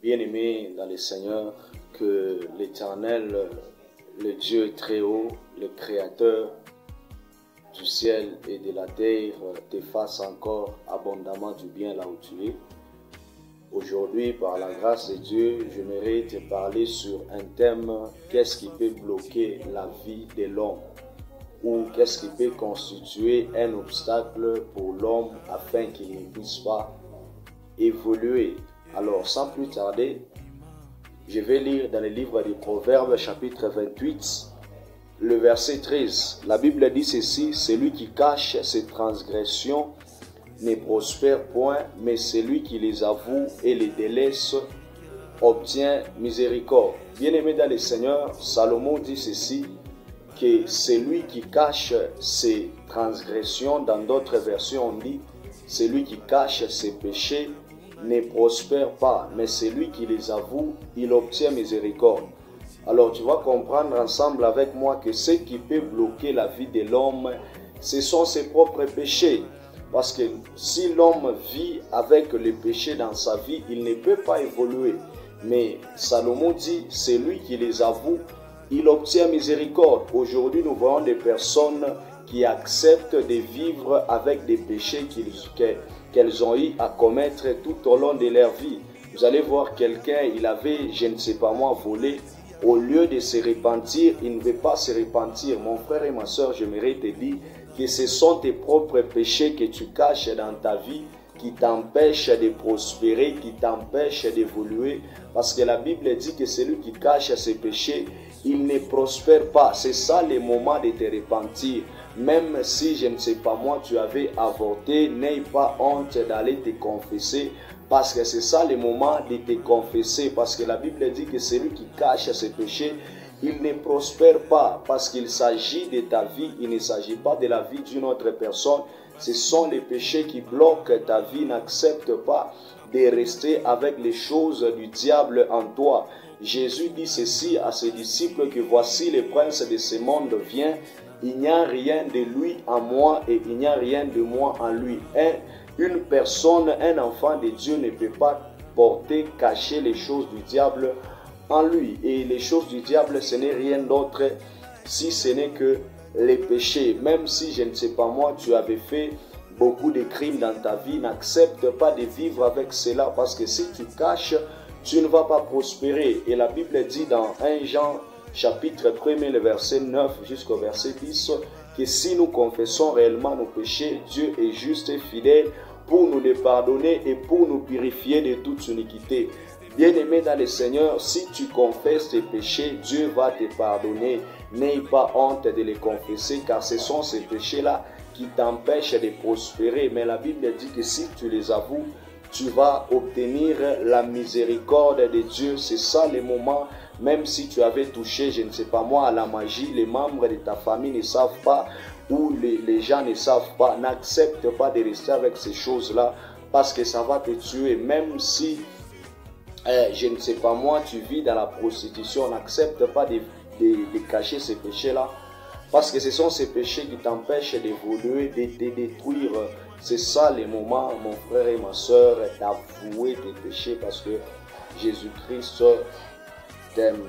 Bien-aimés dans le Seigneur, que l'Éternel, le Dieu très haut, le Créateur du ciel et de la terre, te fasse encore abondamment du bien là où tu es. Aujourd'hui, par la grâce de Dieu, j'aimerais te parler sur un thème: qu'est-ce qui peut bloquer la vie de l'homme, ou qu'est-ce qui peut constituer un obstacle pour l'homme afin qu'il ne puisse pas évoluer. Alors, sans plus tarder, je vais lire dans le livre du Proverbe, chapitre 28, le verset 13. La Bible dit ceci: celui qui cache ses transgressions ne prospère point, mais celui qui les avoue et les délaisse obtient miséricorde. Bien-aimé dans le Seigneur, Salomon dit ceci, que celui qui cache ses transgressions, dans d'autres versions on dit celui qui cache ses péchés ne prospère pas, mais celui qui les avoue, il obtient miséricorde. Alors tu vas comprendre ensemble avec moi que ce qui peut bloquer la vie de l'homme, ce sont ses propres péchés. Parce que si l'homme vit avec les péchés dans sa vie, il ne peut pas évoluer. Mais Salomon dit, celui qui les avoue, il obtient miséricorde. Aujourd'hui, nous voyons des personnes qui acceptent de vivre avec des péchés qu'elles ont eu à commettre tout au long de leur vie. Vous allez voir quelqu'un, il avait, je ne sais pas moi, volé. Au lieu de se repentir, il ne veut pas se repentir. Mon frère et ma soeur, j'aimerais te dire que ce sont tes propres péchés que tu caches dans ta vie qui t'empêchent de prospérer, qui t'empêchent d'évoluer. Parce que la Bible dit que celui qui cache ses péchés, il ne prospère pas. C'est ça le moment de te repentir. Même si, je ne sais pas moi, tu avais avorté, n'aie pas honte d'aller te confesser. Parce que c'est ça le moment de te confesser. Parce que la Bible dit que celui qui cache ses péchés, il ne prospère pas. Parce qu'il s'agit de ta vie, il ne s'agit pas de la vie d'une autre personne. Ce sont les péchés qui bloquent ta vie. N'accepte pas de rester avec les choses du diable en toi. Jésus dit ceci à ses disciples, que voici le prince de ce monde vient. Il n'y a rien de lui en moi et il n'y a rien de moi en lui. Une personne, un enfant de Dieu ne peut pas porter, cacher les choses du diable en lui. Et les choses du diable, ce n'est rien d'autre si ce n'est que les péchés. Même si, je ne sais pas moi, tu avais fait beaucoup de crimes dans ta vie, n'accepte pas de vivre avec cela, parce que si tu caches, tu ne vas pas prospérer. Et la Bible dit dans 1 Jean chapitre 1, le verset 9 jusqu'au verset 10, que si nous confessons réellement nos péchés, Dieu est juste et fidèle pour nous les pardonner et pour nous purifier de toute iniquité. Bien-aimé dans le Seigneur, si tu confesses tes péchés, Dieu va te pardonner. N'aie pas honte de les confesser, car ce sont ces péchés-là qui t'empêchent de prospérer. Mais la Bible dit que si tu les avoues, tu vas obtenir la miséricorde de Dieu. C'est ça le moment. Même si tu avais touché, je ne sais pas moi, à la magie, les membres de ta famille ne savent pas, ou les gens ne savent pas, n'accepte pas de rester avec ces choses-là, parce que ça va te tuer. Même si, je ne sais pas moi, tu vis dans la prostitution, n'accepte pas de cacher ces péchés-là, parce que ce sont ces péchés qui t'empêchent d'évoluer, de te détruire. C'est ça le moment, mon frère et ma soeur, d'avouer tes péchés, parce que Jésus-Christ t'aime.